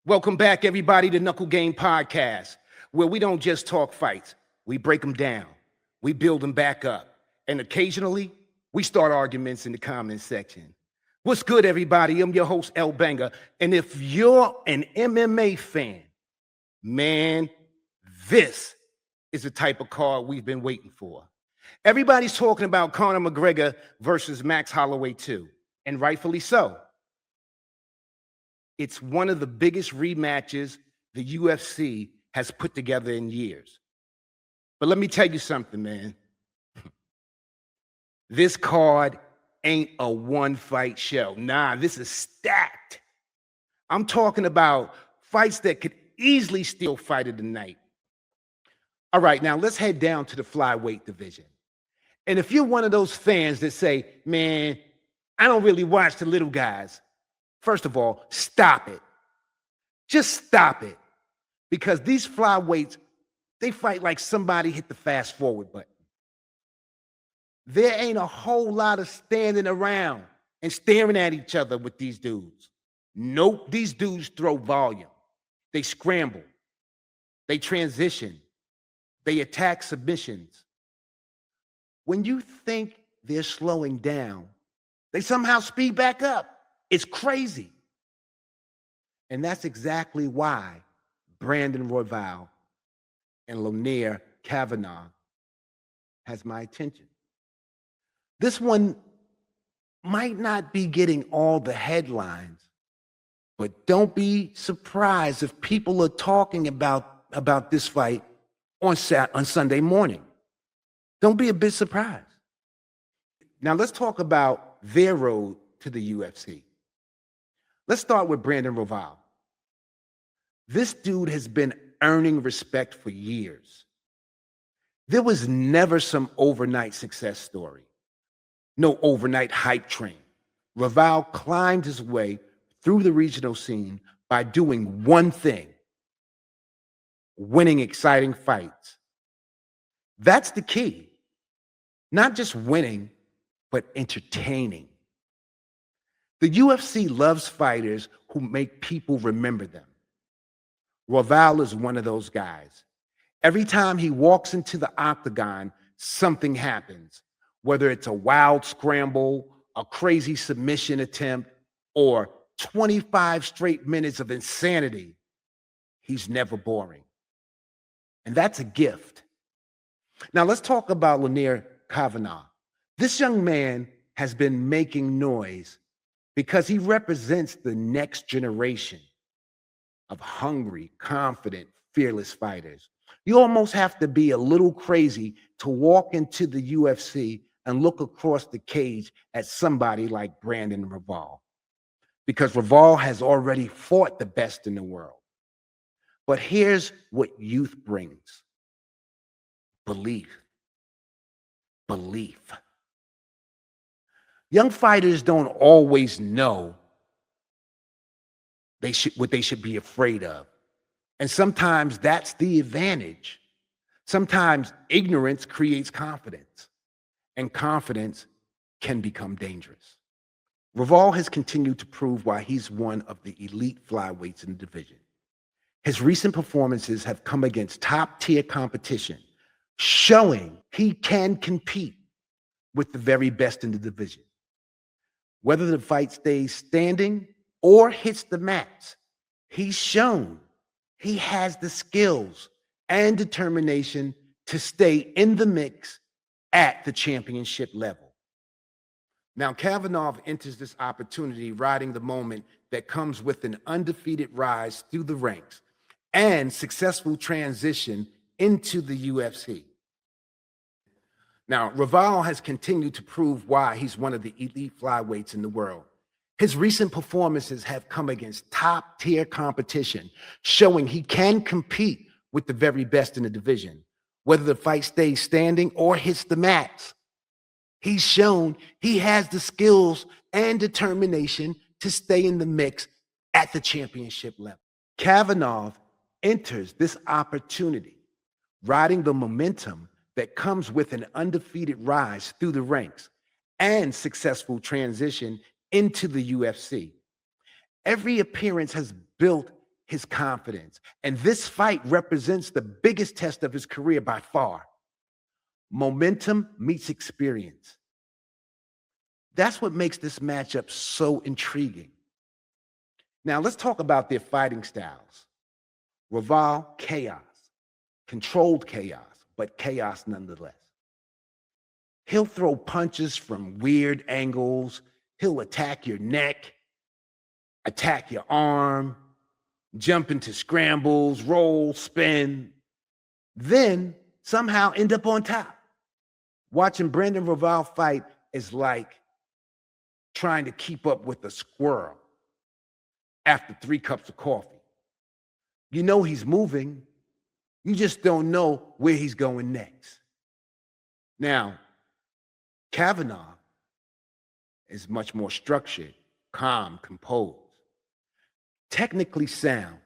Welcome back, everybody, to Knuckle Game Podcast, where we don't just talk fights. We break them down. We build them back up. And occasionally, we start arguments in the comment section. What's good, everybody? I'm your host, El Banger. And if you're an MMA fan, man, this is the type of card we've been waiting for. Everybody's talking about Conor McGregor versus Max Holloway 2, and rightfully so. It's one of the biggest rematches the UFC has put together in years. But let me tell you something, man. This card ain't a one-fight show. Nah, this is stacked. I'm talking about fights that could easily steal fight of the night. All right, now let's head down to the flyweight division. And if you're one of those fans that say, man, I don't really watch the little guys, first of all, stop it. Just stop it. Because these flyweights, they fight like somebody hit the fast forward button. There ain't a whole lot of standing around and staring at each other with these dudes. Nope, these dudes throw volume. They scramble. They transition. They attack submissions. When you think they're slowing down, they somehow speed back up. It's crazy. And that's exactly why Brandon Royval and Lanier Kavanagh has my attention. This one might not be getting all the headlines, but don't be surprised if people are talking about this fight on Sunday morning. Don't be a bit surprised. Now let's talk about their road to the UFC. Let's start with Brandon Royval. This dude has been earning respect for years. There was never some overnight success story. No overnight hype train. Royval climbed his way through the regional scene by doing one thing: winning exciting fights. That's the key. Not just winning, but entertaining. The UFC loves fighters who make people remember them. Royval is one of those guys. Every time he walks into the octagon, something happens, whether it's a wild scramble, a crazy submission attempt, or 25 straight minutes of insanity. He's never boring. And that's a gift. Now let's talk about Lanier Kavanagh. This young man has been making noise because he represents the next generation of hungry, confident, fearless fighters. You almost have to be a little crazy to walk into the UFC and look across the cage at somebody like Brandon Royval, because Royval has already fought the best in the world. But here's what youth brings: belief. Belief. Young fighters don't always know what they should be afraid of. And sometimes that's the advantage. Sometimes ignorance creates confidence, and confidence can become dangerous. Royval has continued to prove why he's one of the elite flyweights in the division. His recent performances have come against top-tier competition, showing he can compete with the very best in the division. Whether the fight stays standing or hits the mats, he's shown he has the skills and determination to stay in the mix at the championship level. Now, Kavanagh enters this opportunity riding the moment that comes with an undefeated rise through the ranks and successful transition into the UFC. Now, Royval has continued to prove why he's one of the elite flyweights in the world. His recent performances have come against top-tier competition, showing he can compete with the very best in the division, whether the fight stays standing or hits the mats. He's shown he has the skills and determination to stay in the mix at the championship level. Kavanagh enters this opportunity riding the momentum that comes with an undefeated rise through the ranks and successful transition into the UFC. Every appearance has built his confidence. And this fight represents the biggest test of his career by far. Momentum meets experience. That's what makes this matchup so intriguing. Now, let's talk about their fighting styles. Royval, chaos, controlled chaos, but chaos nonetheless. He'll throw punches from weird angles. He'll attack your neck, attack your arm, jump into scrambles, roll, spin, then somehow end up on top. Watching Brandon Royval fight is like trying to keep up with a squirrel after 3 cups of coffee. You know he's moving. You just don't know where he's going next. Now, Kavanagh is much more structured, calm, composed, technically sound.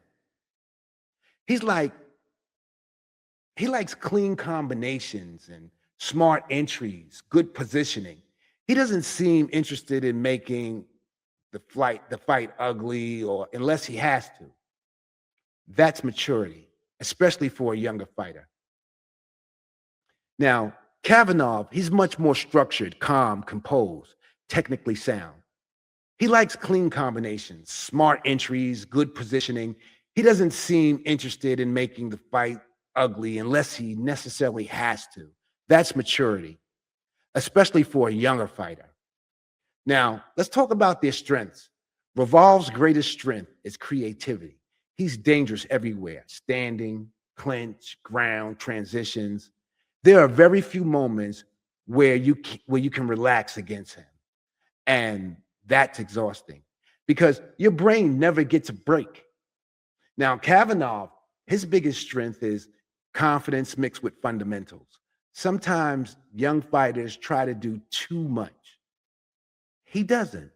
He likes clean combinations and smart entries, good positioning. He doesn't seem interested in making the fight ugly, or unless he has to. That's maturity, especially for a younger fighter. Now, Kavanagh, he's much more structured, calm, composed, technically sound. He likes clean combinations, smart entries, good positioning. He doesn't seem interested in making the fight ugly unless he necessarily has to. That's maturity, especially for a younger fighter. Now, let's talk about their strengths. Royval's greatest strength is creativity. He's dangerous everywhere, standing, clinch, ground, transitions. There are very few moments where you can relax against him. And that's exhausting because your brain never gets a break. Now, Kavanagh, his biggest strength is confidence mixed with fundamentals. Sometimes young fighters try to do too much. He doesn't.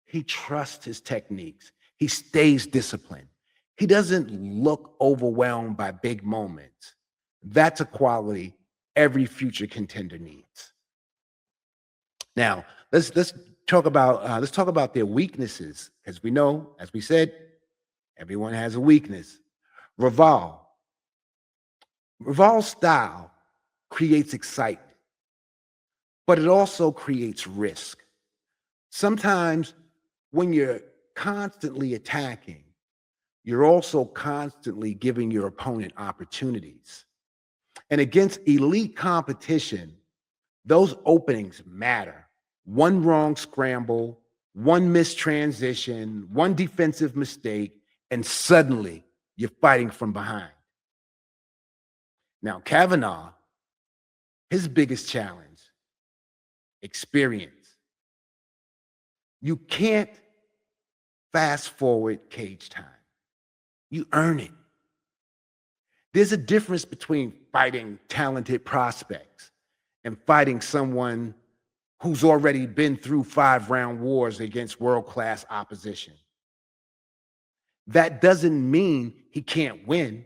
He trusts his techniques. He stays disciplined. He doesn't look overwhelmed by big moments. That's a quality every future contender needs. Now, let's talk about their weaknesses. As we know, as we said, everyone has a weakness. Royval's style creates excitement, but it also creates risk. Sometimes when you're constantly attacking, you're also constantly giving your opponent opportunities. And against elite competition, those openings matter. One wrong scramble, one missed transition, one defensive mistake, and suddenly you're fighting from behind. Now, Kavanagh, his biggest challenge, experience. You can't fast forward cage time. You earn it. There's a difference between fighting talented prospects and fighting someone who's already been through 5-round wars against world-class opposition. That doesn't mean he can't win.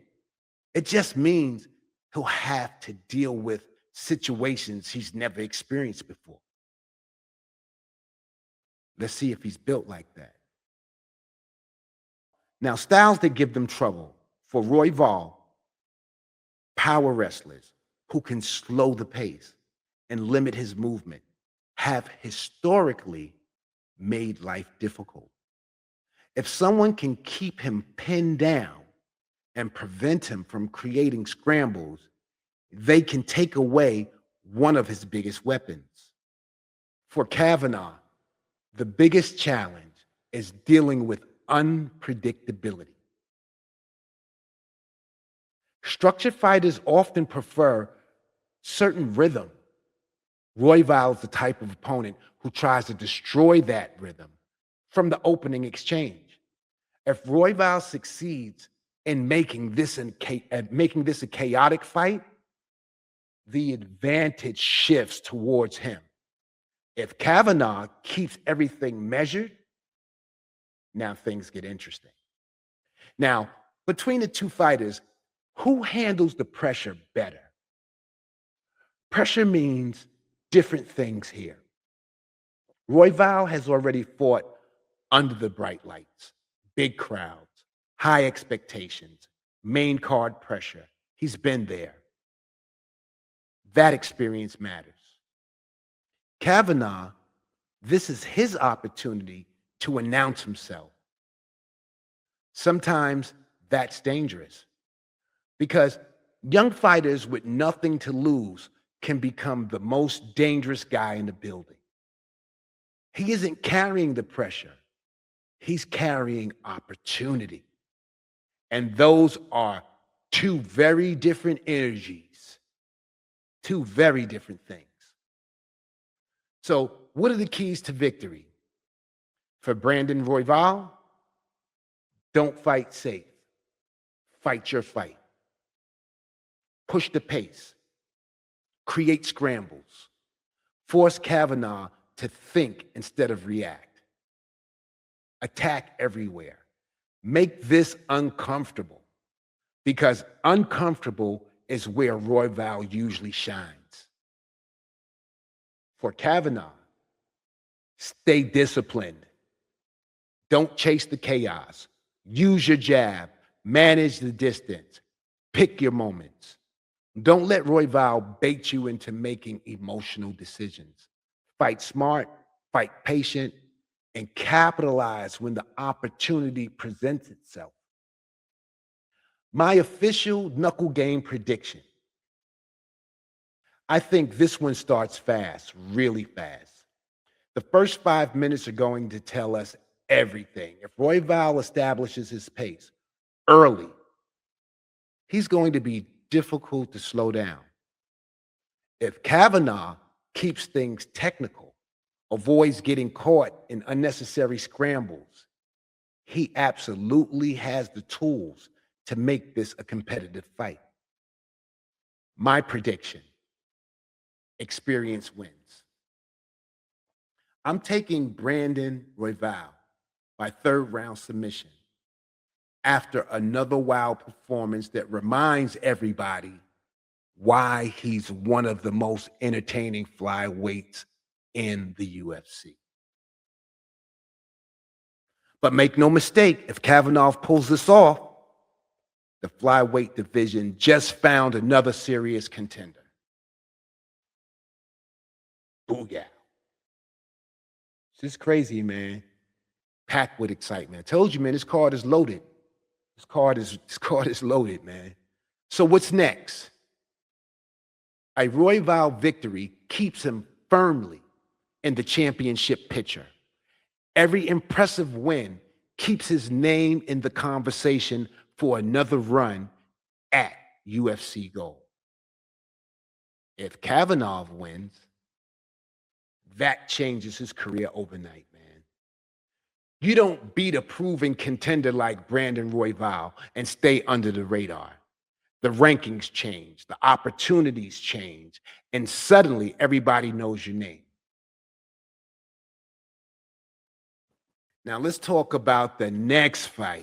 It just means he'll have to deal with situations he's never experienced before. Let's see if he's built like that. Now, styles that give them trouble. For Royval, power wrestlers who can slow the pace and limit his movement have historically made life difficult. If someone can keep him pinned down and prevent him from creating scrambles, they can take away one of his biggest weapons. For Kavanagh, the biggest challenge is dealing with unpredictability. Structured fighters often prefer certain rhythm. Royval is the type of opponent who tries to destroy that rhythm from the opening exchange. If Royval succeeds in making this a chaotic fight, the advantage shifts towards him. If Kavanagh keeps everything measured, now things get interesting. Now, between the two fighters, who handles the pressure better? Pressure means different things here. Royval has already fought under the bright lights, big crowds, high expectations, main card pressure. He's been there. That experience matters. Kavanagh, this is his opportunity to announce himself. Sometimes that's dangerous because young fighters with nothing to lose can become the most dangerous guy in the building. He isn't carrying the pressure. He's carrying opportunity. And those are two very different energies, two very different things. So what are the keys to victory? For Brandon Royval, don't fight safe. Fight your fight. Push the pace. Create scrambles. Force Kavanagh to think instead of react. Attack everywhere. Make this uncomfortable because uncomfortable is where Royval usually shines. For Kavanagh, stay disciplined. Don't chase the chaos. Use your jab. Manage the distance. Pick your moments. Don't let Royval bait you into making emotional decisions. Fight smart, fight patient, and capitalize when the opportunity presents itself. My official Knuckle Game prediction. I think this one starts fast, really fast. The first 5 minutes are going to tell us everything. If Royval establishes his pace early, he's going to be difficult to slow down. If Kavanagh keeps things technical, avoids getting caught in unnecessary scrambles, he absolutely has the tools to make this a competitive fight. My prediction, experience wins. I'm taking Brandon Royval by third round submission after another wild performance that reminds everybody why he's one of the most entertaining flyweights in the UFC. But make no mistake, if Kavanagh pulls this off, the flyweight division just found another serious contender. Booyah. This is crazy, man. Packed with excitement. I told you, man, this card is loaded. This card is loaded, man. So what's next? A Royval victory keeps him firmly in the championship picture. Every impressive win keeps his name in the conversation for another run at UFC Gold. If Kavanagh wins, that changes his career overnight, man. You don't beat a proven contender like Brandon Royval and stay under the radar. The rankings change, the opportunities change, and suddenly everybody knows your name. Now let's talk about the next fight.